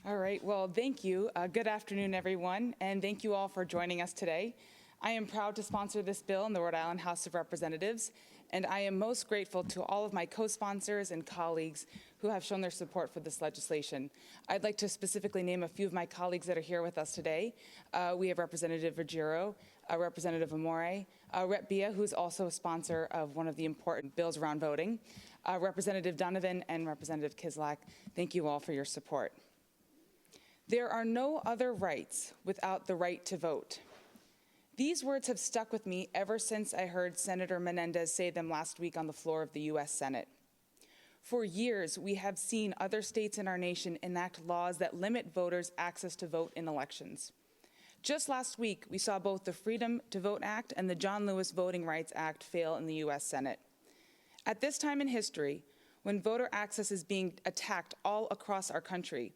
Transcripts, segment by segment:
All right, well, thank you. Good afternoon, everyone, and thank you all for joining us today. I am proud to sponsor this bill in the Rhode Island House of Representatives, and I am most grateful to all of my co-sponsors and colleagues who have shown their support for this legislation. I'd like to specifically name a few of my colleagues that are here with us today. We have Representative Ruggiero, Representative Amore, Rep. Bia, who's also a sponsor of one of the important bills around voting, Representative Donovan, and Representative Kislak. Thank you all for your support. There are no other rights without the right to vote. These words have stuck with me ever since I heard Senator Menendez say them last week on the floor of the U.S. Senate. For years, we have seen other states in our nation enact laws that limit voters' access to vote in elections. Just last week, we saw both the Freedom to Vote Act and the John Lewis Voting Rights Act fail in the U.S. Senate. At this time in history, when voter access is being attacked all across our country,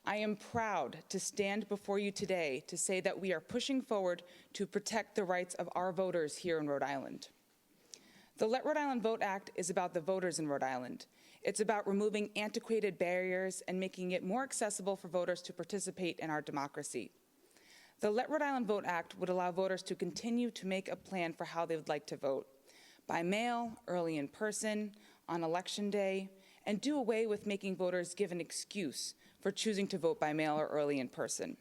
I am proud to stand before you today to say that we are pushing forward to protect the rights of our voters here in Rhode Island. The Let Rhode Island Vote Act is about the voters in Rhode Island. It's about removing antiquated barriers and making it more accessible for voters to participate in our democracy. The Let Rhode Island Vote Act would allow voters to continue to make a plan for how they would like to vote, by mail, early in person, on election day, and do away with making voters give an excuse for choosing to vote by mail or early in person.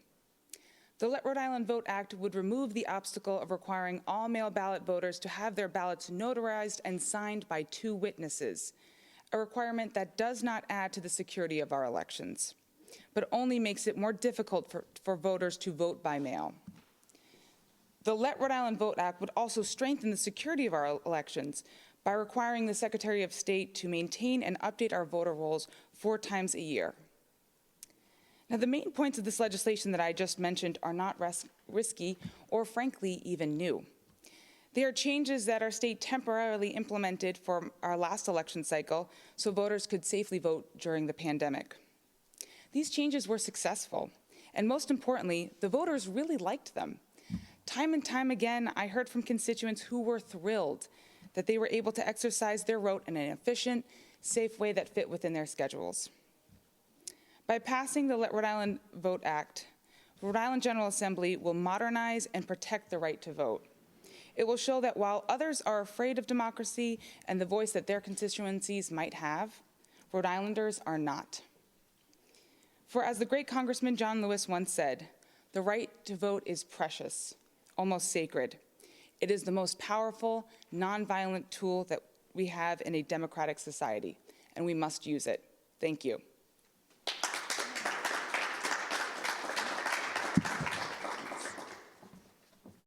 The Let Rhode Island Vote Act would remove the obstacle of requiring all mail ballot voters to have their ballots notarized and signed by 2 witnesses, a requirement that does not add to the security of our elections, but only makes it more difficult for voters to vote by mail. The Let Rhode Island Vote Act would also strengthen the security of our elections by requiring the Secretary of State to maintain and update our voter rolls 4 times a year. Now, the main points of this legislation that I just mentioned are not risky or, frankly, even new. They are changes that our state temporarily implemented for our last election cycle so voters could safely vote during the pandemic. These changes were successful, and most importantly, the voters really liked them. Time and time again, I heard from constituents who were thrilled that they were able to exercise their vote in an efficient, safe way that fit within their schedules. By passing the Let Rhode Island Vote Act, Rhode Island General Assembly will modernize and protect the right to vote. It will show that while others are afraid of democracy and the voice that their constituencies might have, Rhode Islanders are not. For as the great Congressman John Lewis once said, the right to vote is precious, almost sacred. It is the most powerful, nonviolent tool that we have in a democratic society, and we must use it. Thank you.